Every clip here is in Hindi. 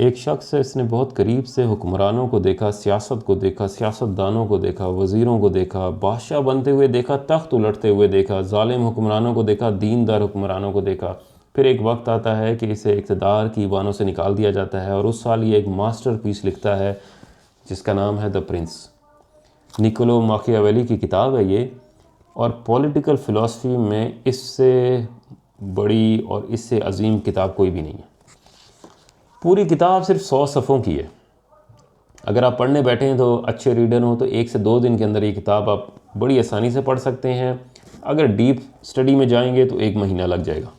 एक शख्स है, इसने बहुत करीब से हुक्मरानों को देखा, सियासत को देखा, सियासतदानों को देखा, वज़ीरों को देखा, बादशाह बनते हुए देखा, तख्त उलटते हुए देखा, ज़ालिम हुक्मरानों को देखा, दीनदार हुक्मरानों को देखा। फिर एक वक्त आता है कि इसे इक़्तिदार की वानों से निकाल दिया जाता है और उस साल ये एक मास्टरपीस लिखता है जिसका नाम है द प्रिंस। निकोलो माकियावेली की किताब है ये, और पॉलिटिकल फ़िलासफ़ी में इससे बड़ी और इससे अजीम किताब कोई भी नहीं है। पूरी किताब सिर्फ 100 सफ़ों की है। अगर आप पढ़ने बैठे हैं तो अच्छे रीडर हो तो 1 से 2 दिन के अंदर ये किताब आप बड़ी आसानी से पढ़ सकते हैं। अगर डीप स्टडी में जाएंगे तो 1 महीना लग जाएगा।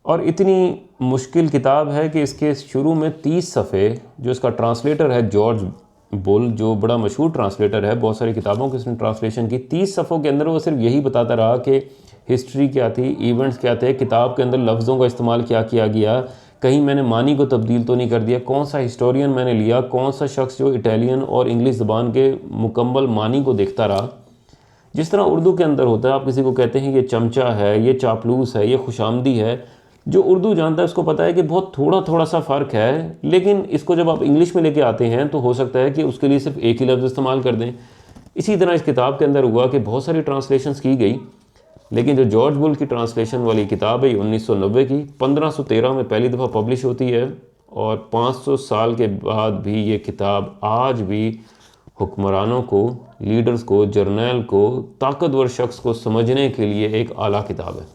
और इतनी मुश्किल किताब है कि इसके शुरू में 30 सफ़े, जो इसका ट्रांसलेटर है जॉर्ज बुल, जो बड़ा मशहूर ट्रांसलेटर है, बहुत सारी किताबों की इसने ट्रांसलेशन की, 30 सफ़ों के अंदर वो सिर्फ यही बताता रहा कि हिस्ट्री क्या थी, इवेंट्स क्या थे, किताब के अंदर लफ्ज़ों का इस्तेमाल क्या किया गया, कहीं मैंने मानी को तब्दील तो नहीं कर दिया, कौन सा हिस्टोरियन मैंने लिया, कौन सा शख्स जो इटालियन और इंग्लिश ज़बान के मुकम्मल मानी को देखता रहा। जिस तरह उर्दू के अंदर होता है, आप किसी को कहते हैं ये चमचा है, ये चापलूस है, ये खुशामदी है, जो उर्दू जानता है उसको पता है कि बहुत थोड़ा थोड़ा सा फ़र्क है, लेकिन इसको जब आप इंग्लिश में लेके आते हैं तो हो सकता है कि उसके लिए सिर्फ एक ही लफ्ज़ इस्तेमाल कर दें। इसी तरह इस किताब के अंदर हुआ कि बहुत सारी ट्रांसलेशंस की गई, लेकिन जो जॉर्ज बुल की ट्रांसलेशन वाली किताब है ये 1990 की 1513 में पहली दफ़ा पब्लिश होती है, और 500 साल के बाद भी ये किताब आज भी हुक्मरानों को, लीडर्स को, जर्नैल को, ताकतवर शख्स को समझने के लिए एक आला किताब है।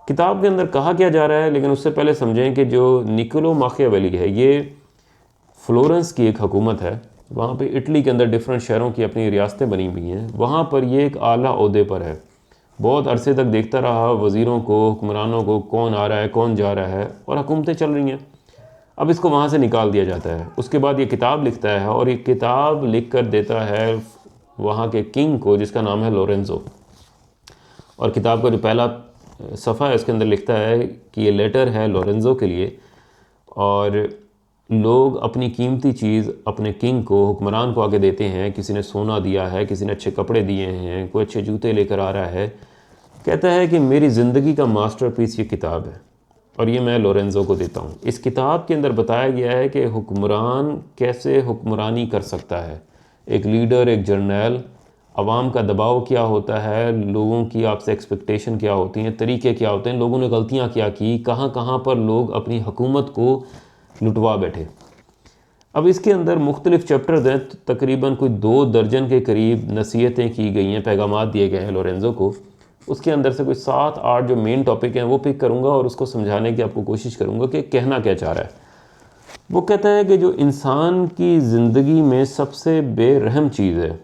किताब के अंदर कहा क्या जा रहा है, लेकिन उससे पहले समझें कि जो निकोलो माकियावेली है ये फ्लोरेंस की एक हुकूमत है। वहाँ पे इटली के अंदर डिफरेंट शहरों की अपनी रियासतें बनी हुई हैं, वहाँ पर ये एक आला ओहदे पर है। बहुत अरसे तक देखता रहा वज़ीरों को, हुक्मरानों को, कौन आ रहा है, कौन जा रहा है, और हुकूमतें चल रही हैं। अब इसको वहाँ से निकाल दिया जाता है। उसके बाद ये किताब लिखता है, और ये किताब लिख कर देता है वहाँ के किंग को, जिसका नाम है लोरेंज़ो। और किताब का जो पहला सफ़ा है उसके अंदर लिखता है कि ये लेटर है लोरेंज़ो के लिए, और लोग अपनी कीमती चीज़ अपने किंग को, हुक्मरान को आगे देते हैं। किसी ने सोना दिया है, किसी ने अच्छे कपड़े दिए हैं, कोई अच्छे जूते लेकर आ रहा है। कहता है कि मेरी ज़िंदगी का मास्टरपीस ये किताब है, और ये मैं लोरेंज़ो को देता हूँ। इस किताब के अंदर बताया गया है कि हुक्मरान कैसे हुक्मरानी कर सकता है, एक लीडर, एक जर्नैल, आवाम का दबाव क्या होता है, लोगों की आपसे एक्सपेक्टेशन क्या होती हैं, तरीके क्या होते हैं, लोगों ने गलतियाँ क्या की, कहाँ कहाँ पर लोग अपनी हुकूमत को लुटवा बैठे। अब इसके अंदर मुख्तलिफ़ चैप्टर्स हैं, तकरीबन कोई 2 दर्जन के करीब नसीहतें की गई हैं, पैगामात दिए गए हैं लोरेंज़ो को। उसके अंदर से कोई 7-8 जो मेन टॉपिक हैं वो पिक करूँगा और उसको समझाने की आपको कोशिश करूँगा कि कहना क्या चाह रहा है। वो कहता है कि जो इंसान की ज़िंदगी में सबसे बेरहम चीज़ है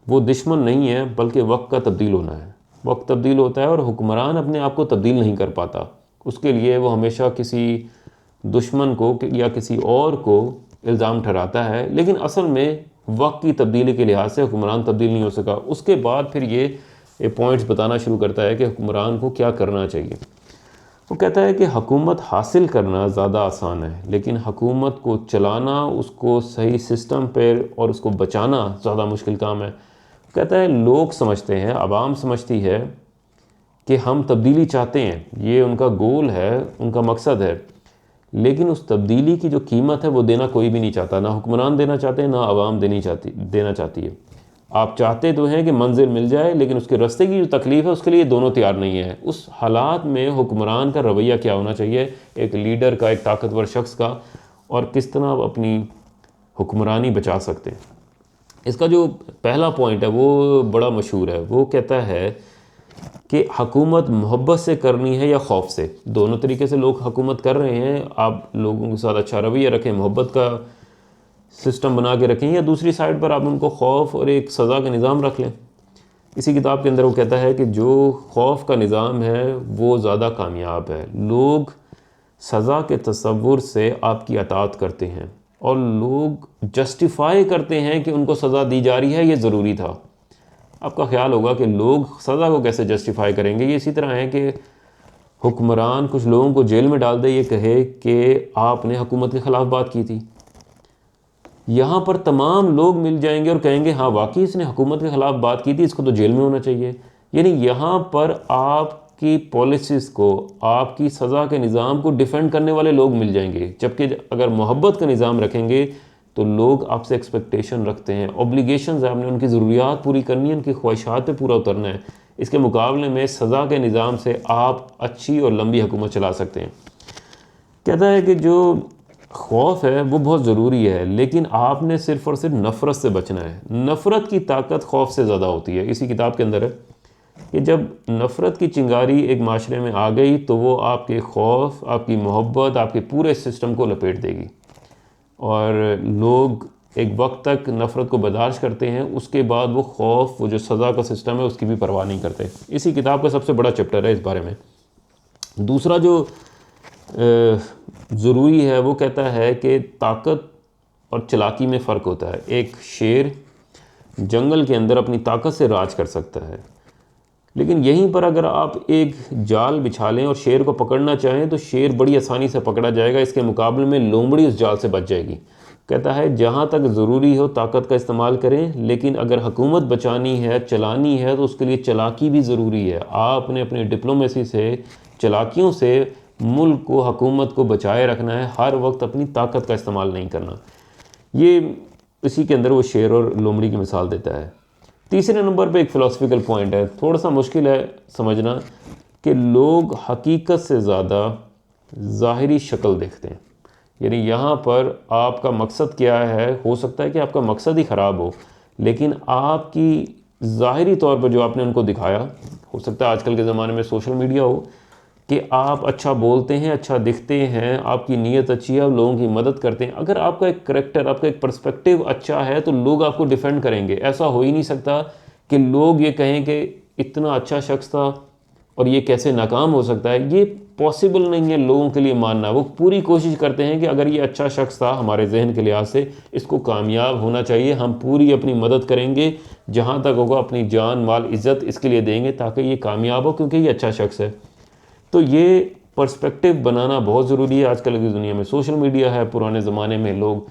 वो दुश्मन नहीं है, बल्कि वक्त का तब्दील होना है। वक्त तब्दील होता है और हुक्मरान अपने आप को तब्दील नहीं कर पाता। उसके लिए वो हमेशा किसी दुश्मन को या किसी और को इल्ज़ाम ठहराता है, लेकिन असल में वक्त की तब्दीली के लिहाज से हुक्मरान तब्दील नहीं हो सका। उसके बाद फिर ये पॉइंट्स बताना शुरू करता है कि हुक्मरान को क्या करना चाहिए। वो कहता है कि हुकूमत हासिल करना ज़्यादा आसान है, लेकिन हुकूमत को चलाना, उसको सही सिस्टम पर और उसको बचाना ज़्यादा मुश्किल काम है। कहता है लोग समझते हैं, आवाम समझती है कि हम तब्दीली चाहते हैं, ये उनका गोल है, उनका मकसद है, लेकिन उस तब्दीली की जो कीमत है वो देना कोई भी नहीं चाहता। ना हुक्मरान देना चाहते हैं, ना आवाम देना चाहती है। आप चाहते तो हैं कि मंजिल मिल जाए, लेकिन उसके रास्ते की जो तकलीफ़ है उसके लिए दोनों तैयार नहीं है। उस हालात में हुक्मरान का रवैया क्या होना चाहिए, एक लीडर का, एक ताकतवर शख्स का, और किस तरह आप अपनी हुक्मरानी बचा सकते हैं। इसका जो पहला पॉइंट है वो बड़ा मशहूर है। वो कहता है कि हुकूमत मोहब्बत से करनी है या खौफ से। दोनों तरीके से लोग हुकूमत कर रहे हैं। आप लोगों के साथ अच्छा रवैया रखें, मोहब्बत का सिस्टम बना के रखें, या दूसरी साइड पर आप उनको खौफ और एक सज़ा का निज़ाम रख लें। इसी किताब के अंदर वो कहता है कि जो खौफ का निज़ाम है वो ज़्यादा कामयाब है। लोग सज़ा के तसव्वुर से आपकी अताअत करते हैं, और लोग जस्टिफाई करते हैं कि उनको सज़ा दी जा रही है, ये ज़रूरी था। आपका ख्याल होगा कि लोग सज़ा को कैसे जस्टिफाई करेंगे। ये इसी तरह है कि हुक्मरान कुछ लोगों को जेल में डाल दे, ये कहे कि आपने हुकूमत के ख़िलाफ़ बात की थी। यहाँ पर तमाम लोग मिल जाएंगे और कहेंगे हाँ वाकई इसने हुकूमत के ख़िलाफ़ बात की थी, इसको तो जेल में होना चाहिए। यानी यहाँ पर आप आपकी पॉलिसीज़ को, आपकी सज़ा के निज़ाम को डिफेंड करने वाले लोग मिल जाएंगे। जबकि अगर मोहब्बत का निज़ाम रखेंगे तो लोग आपसे एक्सपेक्टेशन रखते हैं, ऑब्लिगेशंस है, आपने उनकी ज़रूरियात पूरी करनी है, उनकी ख्वाहिशात पे पूरा उतरना है। इसके मुकाबले में सज़ा के निज़ाम से आप अच्छी और लंबी हुकूमत चला सकते हैं। कहता है कि जो खौफ है वो बहुत ज़रूरी है, लेकिन आपने सिर्फ़ और सिर्फ नफ़रत से बचना है। नफ़रत की ताकत खौफ से ज़्यादा होती है। इसी किताब के अंदर है कि जब नफ़रत की चिंगारी एक माशरे में आ गई तो वो आपके खौफ, आपकी मोहब्बत, आपके पूरे सिस्टम को लपेट देगी और लोग एक वक्त तक नफ़रत को बर्दाश्त करते हैं, उसके बाद वो खौफ, वो जो सज़ा का सिस्टम है उसकी भी परवाह नहीं करते। इसी किताब का सबसे बड़ा चैप्टर है इस बारे में। दूसरा जो ज़रूरी है वो कहता है कि ताकत और चालाकी में फ़र्क होता है। एक शेर जंगल के अंदर अपनी ताकत से राज कर सकता है, लेकिन यहीं पर अगर आप एक जाल बिछा लें और शेर को पकड़ना चाहें तो शेर बड़ी आसानी से पकड़ा जाएगा। इसके मुकाबले में लोमड़ी उस जाल से बच जाएगी। कहता है जहाँ तक ज़रूरी हो ताकत का इस्तेमाल करें, लेकिन अगर हुकूमत बचानी है, चलानी है, तो उसके लिए चालाकी भी ज़रूरी है। आपने अपनी डिप्लोमेसी से, चालाकियों से मुल्क को, हुकूमत को बचाए रखना है, हर वक्त अपनी ताकत का इस्तेमाल नहीं करना। ये इसी के अंदर वो शेर और लोमड़ी की मिसाल देता है। तीसरे नंबर पे एक फ़िलासफ़िकल पॉइंट है, थोड़ा सा मुश्किल है समझना, कि लोग हकीकत से ज़्यादा ज़ाहिरी शक्ल देखते हैं। यानी यहाँ पर आपका मकसद क्या है, हो सकता है कि आपका मकसद ही ख़राब हो, लेकिन आपकी ज़ाहिरी तौर पर जो आपने उनको दिखाया, हो सकता है आजकल के ज़माने में सोशल मीडिया हो, कि आप अच्छा बोलते हैं, अच्छा दिखते हैं, आपकी नीयत अच्छी है, आप लोगों की मदद करते हैं। अगर आपका एक करैक्टर, आपका एक पर्सपेक्टिव अच्छा है तो लोग आपको डिफेंड करेंगे। ऐसा हो ही नहीं सकता कि लोग ये कहें कि इतना अच्छा शख्स था और ये कैसे नाकाम हो सकता है। ये पॉसिबल नहीं है लोगों के लिए मानना। वो पूरी कोशिश करते हैं कि अगर ये अच्छा शख्स था हमारे जहन के लिहाज से, इसको कामयाब होना चाहिए, हम पूरी अपनी मदद करेंगे, जहाँ तक होगा अपनी जान माल इज़्ज़त इसके लिए देंगे ताकि ये कामयाब हो, क्योंकि ये अच्छा शख्स है। तो ये पर्सपेक्टिव बनाना बहुत ज़रूरी है आजकल की दुनिया में। सोशल मीडिया है, पुराने ज़माने में लोग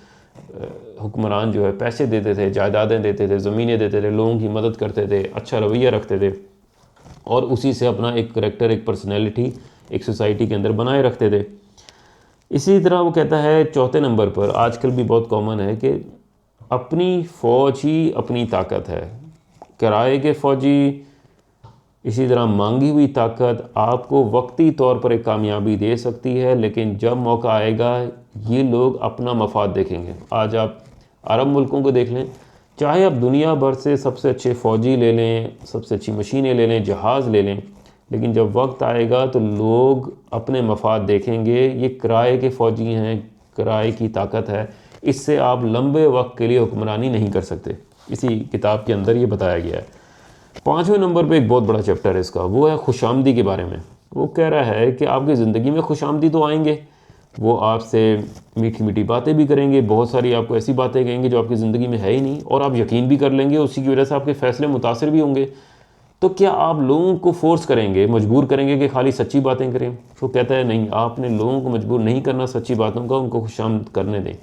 हुक्मरान जो है पैसे देते थे, जायदादें देते थे, ज़मीनें देते थे, लोगों की मदद करते थे, अच्छा रवैया रखते थे और उसी से अपना एक करैक्टर, एक पर्सनैलिटी एक सोसाइटी के अंदर बनाए रखते थे। इसी तरह वो कहता है चौथे नंबर पर, आजकल भी बहुत कॉमन है कि अपनी फ़ौज ही अपनी ताकत है। किराए के फ़ौजी, इसी तरह मांगी हुई ताकत आपको वक्ती तौर पर एक कामयाबी दे सकती है, लेकिन जब मौका आएगा ये लोग अपना मफाद देखेंगे। आज आप अरब मुल्कों को देख लें, चाहे आप दुनिया भर से सबसे अच्छे फ़ौजी ले लें, सबसे अच्छी मशीनें ले लें, जहाज़ ले लें, लेकिन जब वक्त आएगा तो लोग अपने मफाद देखेंगे। ये किराए के फ़ौजी हैं, किराए की ताकत है, इससे आप लंबे वक्त के लिए हुक्मरानी नहीं कर सकते। इसी किताब के अंदर ये बताया गया है। पाँचवें नंबर पे एक बहुत बड़ा चैप्टर है इसका, वो है खुशामदी के बारे में। वो कह रहा है कि आपकी ज़िंदगी में खुशामदी तो आएंगे, वो आपसे मीठी मीठी बातें भी करेंगे, बहुत सारी आपको ऐसी बातें कहेंगे जो आपकी ज़िंदगी में है ही नहीं, और आप यकीन भी कर लेंगे, उसी की वजह से आपके फ़ैसले मुतासिर भी होंगे। तो क्या आप लोगों को फोर्स करेंगे, मजबूर करेंगे कि खाली सच्ची बातें करें? तो कहता है नहीं, आपने लोगों को मजबूर नहीं करना सच्ची बातों का, उनको खुशामद करने दें।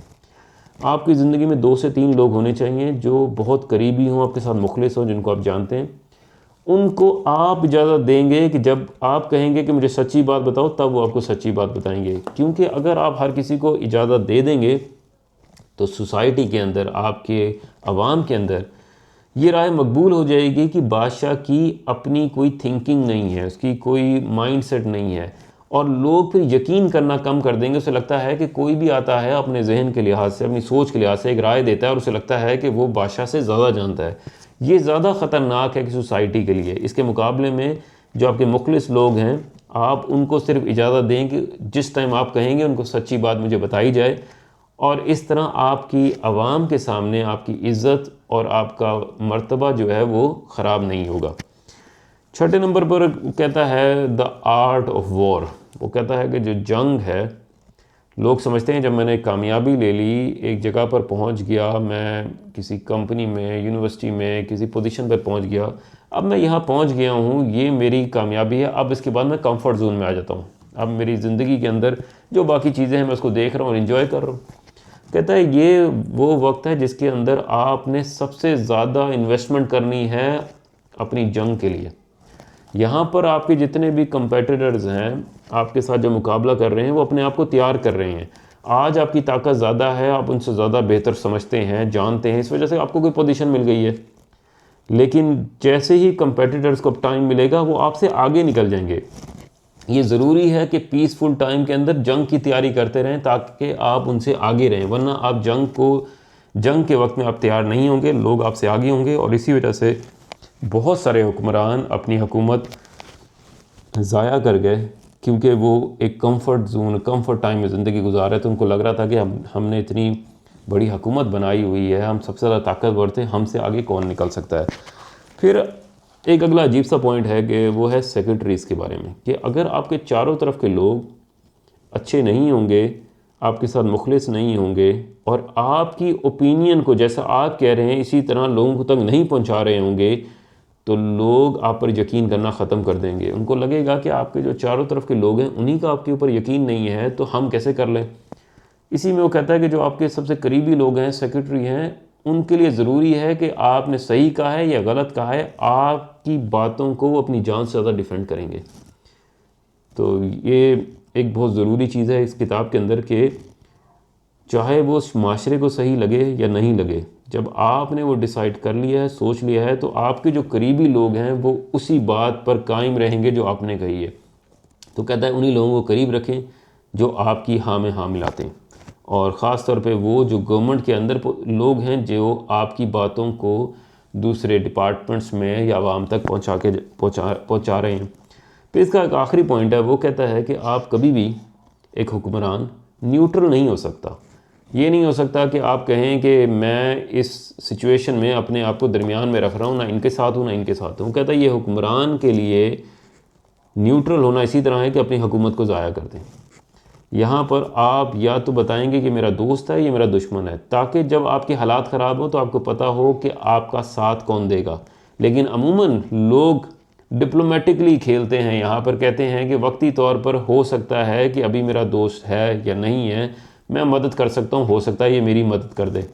आपकी ज़िंदगी में 2 से 3 लोग होने चाहिए जो बहुत करीबी हों, आपके साथ मुखलिस हों, जिनको आप जानते हैं। उनको आप इजाज़त देंगे कि जब आप कहेंगे कि मुझे सच्ची बात बताओ, तब वो आपको सच्ची बात बताएंगे। क्योंकि अगर आप हर किसी को इजाज़त दे देंगे तो सोसाइटी के अंदर, आपके अवाम के अंदर ये राय मकबूल हो जाएगी कि बादशाह की अपनी कोई थिंकिंग नहीं है, उसकी कोई माइंडसेट नहीं है, और लोग फिर यकीन करना कम कर देंगे। उसे लगता है कि कोई भी आता है अपने जहन के लिहाज से, अपनी सोच के लिहाज से एक राय देता है और उसे लगता है कि वो बादशाह से ज़्यादा जानता है। ये ज़्यादा ख़तरनाक है कि सोसाइटी के लिए। इसके मुकाबले में जो आपके मुखलिस लोग हैं, आप उनको सिर्फ इजाज़त दें कि जिस टाइम आप कहेंगे उनको सच्ची बात मुझे बताई जाए, और इस तरह आपकी आवाम के सामने आपकी इज़्ज़त और आपका मर्तबा जो है वो ख़राब नहीं होगा। छठे नंबर पर कहता है द आर्ट ऑफ वॉर। वो कहता है कि जो जंग है, लोग समझते हैं जब मैंने कामयाबी ले ली, एक जगह पर पहुंच गया, मैं किसी कंपनी में, यूनिवर्सिटी में किसी पोजीशन पर पहुंच गया, अब मैं यहाँ पहुंच गया हूँ, ये मेरी कामयाबी है, अब इसके बाद मैं कंफर्ट जोन में आ जाता हूँ। अब मेरी ज़िंदगी के अंदर जो बाकी चीज़ें हैं मैं उसको देख रहा हूँ और इन्जॉय कर रहा हूँ। कहता है ये वो वक्त है जिसके अंदर आपने सबसे ज़्यादा इन्वेस्टमेंट करनी है अपनी जंग के लिए। यहाँ पर आपके जितने भी कंपेटिटर्स हैं, आपके साथ जो मुकाबला कर रहे हैं, वो अपने आप को तैयार कर रहे हैं। आज आपकी ताकत ज़्यादा है, आप उनसे ज़्यादा बेहतर समझते हैं, जानते हैं, इस वजह से आपको कोई पोजीशन मिल गई है। लेकिन जैसे ही कंपेटिटर्स को टाइम मिलेगा, वो आपसे आगे निकल जाएंगे। ये ज़रूरी है कि पीसफुल टाइम के अंदर जंग की तैयारी करते रहें ताकि आप उनसे आगे रहें, वरना आप जंग के वक्त में आप तैयार नहीं होंगे, लोग आपसे आगे होंगे। और इसी वजह से बहुत सारे हुक्मरान अपनी हुकूमत ज़ाया कर गए, क्योंकि वो एक कंफर्ट टाइम में ज़िंदगी गुजार रहे थे। उनको लग रहा था कि हमने इतनी बड़ी हुकूमत बनाई हुई है, हम सबसे ज़्यादा ताकतवर थे, हमसे आगे कौन निकल सकता है। फिर एक अगला अजीब सा पॉइंट है कि वो है सेक्रेटरीज़ के बारे में, कि अगर आपके चारों तरफ के लोग अच्छे नहीं होंगे, आपके साथ मुखलिस नहीं होंगे, और आपकी ओपिनियन को जैसा आप कह रहे हैं इसी तरह लोगों तक नहीं पहुंचा रहे होंगे, तो लोग आप पर यकीन करना ख़त्म कर देंगे। उनको लगेगा कि आपके जो चारों तरफ के लोग हैं उन्हीं का आपके ऊपर यकीन नहीं है, तो हम कैसे कर लें। इसी में वो कहता है कि जो आपके सबसे करीबी लोग हैं, सेक्रेटरी हैं, उनके लिए ज़रूरी है कि आपने सही कहा है या गलत कहा है, आपकी बातों को वो अपनी जान से ज़्यादा डिफेंड करेंगे। तो ये एक बहुत ज़रूरी चीज़ है इस किताब के अंदर, कि चाहे वो माशरे को सही लगे या नहीं लगे, जब आपने वो डिसाइड कर लिया है, सोच लिया है, तो आपके जो करीबी लोग हैं वो उसी बात पर कायम रहेंगे जो आपने कही है। तो कहता है उन्हीं लोगों को करीब रखें जो आपकी हाँ में हाँ मिलाते हैं, और ख़ास तौर पे वो जो गवर्नमेंट के अंदर लोग हैं जो आपकी बातों को दूसरे डिपार्टमेंट्स में या आवाम तक पहुँचा रहे हैं। तो इसका एक आखिरी पॉइंट है, वो कहता है कि आप कभी भी एक हुक्मरान न्यूट्रल नहीं हो सकता। ये नहीं हो सकता कि आप कहें कि मैं इस सिचुएशन में अपने आप को दरमियान में रख रहा हूँ, ना इनके साथ हूँ ना इनके साथ हूँ। कहता है ये हुक्मरान के लिए न्यूट्रल होना इसी तरह है कि अपनी हुकूमत को ज़ाया कर दें। यहाँ पर आप या तो बताएंगे कि मेरा दोस्त है, ये मेरा दुश्मन है, ताकि जब आपके हालात ख़राब हो तो आपको पता हो कि आपका साथ कौन देगा। लेकिन अमूमन लोग डिप्लोमेटिकली खेलते हैं। यहाँ पर कहते हैं कि वक्ती तौर पर हो सकता है कि अभी मेरा दोस्त है या नहीं है, मैं मदद कर सकता हूँ, हो सकता है ये मेरी मदद कर दे।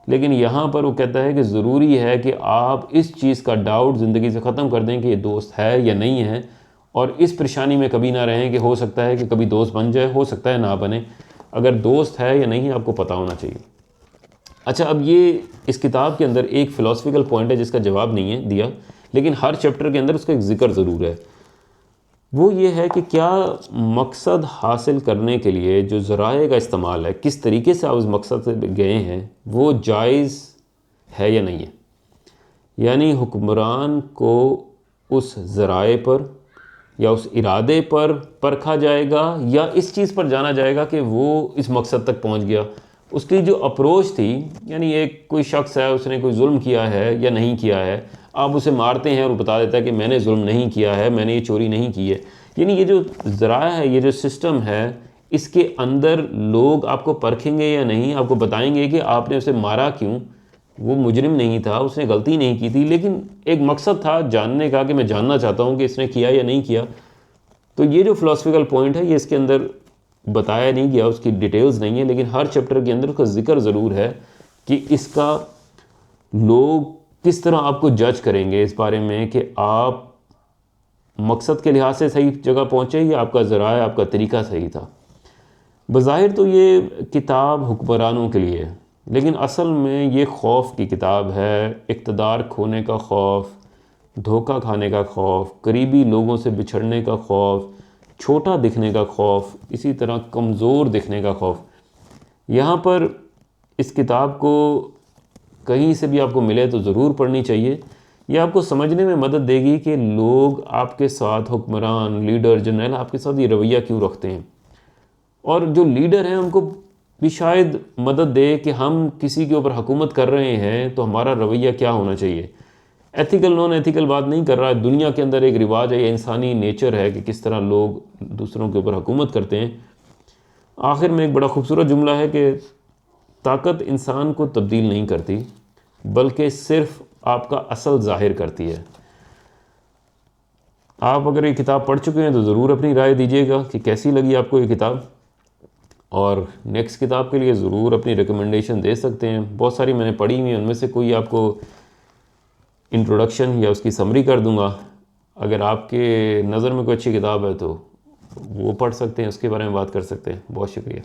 लेकिन यहाँ पर वो कहता है कि ज़रूरी है कि आप इस चीज़ का डाउट ज़िंदगी से ख़त्म कर दें कि ये दोस्त है या नहीं है, और इस परेशानी में कभी ना रहें कि हो सकता है कि कभी दोस्त बन जाए, हो सकता है ना बने। अगर दोस्त है या नहीं आपको पता होना चाहिए। अच्छा, अब ये इस किताब के अंदर एक फ़िलासफ़िकल पॉइंट है जिसका जवाब नहीं है दिया, लेकिन हर चैप्टर के अंदर उसका एक ज़िक्र ज़रूर है। वो ये है कि क्या मकसद हासिल करने के लिए जो ज़राए का इस्तेमाल है, किस तरीके से आप उस मकसद से गए हैं, वो जायज़ है या नहीं है। यानी हुक्मरान को उस ज़राए पर या उस इरादे पर परखा जाएगा, या इस चीज़ पर जाना जाएगा कि वो इस मकसद तक पहुंच गया। उसकी जो अप्रोच थी, यानी एक कोई शख्स है, उसने कोई जुल्म किया है या नहीं किया है, आप उसे मारते हैं और बता देता है कि मैंने जुल्म नहीं किया है, मैंने ये चोरी नहीं की है। यानी ये जो ज़राया है, ये जो सिस्टम है, इसके अंदर लोग आपको परखेंगे या नहीं, आपको बताएंगे कि आपने उसे मारा क्यों। वो मुजरिम नहीं था, उसने गलती नहीं की थी, लेकिन एक मकसद था जानने का कि मैं जानना चाहता हूँ कि इसने किया या नहीं किया। तो ये जो फ़िलासफ़िकल पॉइंट है, ये इसके अंदर बताया नहीं गया, उसकी डिटेल्स नहीं है, लेकिन हर चैप्टर के अंदर उसका ज़िक्र ज़रूर है कि इसका लोग किस तरह आपको जज करेंगे इस बारे में कि आप मकसद के लिहाज से सही जगह पहुँचे या आपका ज़राया, आपका तरीका सही था। बज़ाहिर तो ये किताब हुक्मरानों के लिए है, लेकिन असल में ये खौफ की किताब है। इक़्तिदार खोने का खौफ, धोखा खाने का खौफ, करीबी लोगों से बिछड़ने का खौफ, छोटा दिखने का खौफ, इसी तरह कमज़ोर दिखने का खौफ। यहाँ पर इस किताब को कहीं से भी आपको मिले तो ज़रूर पढ़नी चाहिए। यह आपको समझने में मदद देगी कि लोग आपके साथ, हुक्मरान, लीडर, जनरल आपके साथ ये रवैया क्यों रखते हैं, और जो लीडर हैं उनको भी शायद मदद दे कि हम किसी के ऊपर हुकूमत कर रहे हैं तो हमारा रवैया क्या होना चाहिए। एथिकल नॉन एथिकल बात नहीं कर रहा है, दुनिया के अंदर एक रिवाज है, ये इंसानी नेचर है कि किस तरह लोग दूसरों के ऊपर हुकूमत करते हैं। आखिर में एक बड़ा खूबसूरत जुमला है कि ताकत इंसान को तब्दील नहीं करती, बल्कि सिर्फ आपका असल ज़ाहिर करती है। आप अगर ये किताब पढ़ चुके हैं तो ज़रूर अपनी राय दीजिएगा कि कैसी लगी आपको ये किताब, और नेक्स्ट किताब के लिए ज़रूर अपनी रिकमेंडेशन दे सकते हैं। बहुत सारी मैंने पढ़ी हुई, उनमें से कोई आपको इंट्रोडक्शन या उसकी समरी कर दूंगा। अगर आपके नज़र में कोई अच्छी किताब है तो वो पढ़ सकते हैं, उसके बारे में बात कर सकते हैं। बहुत शुक्रिया।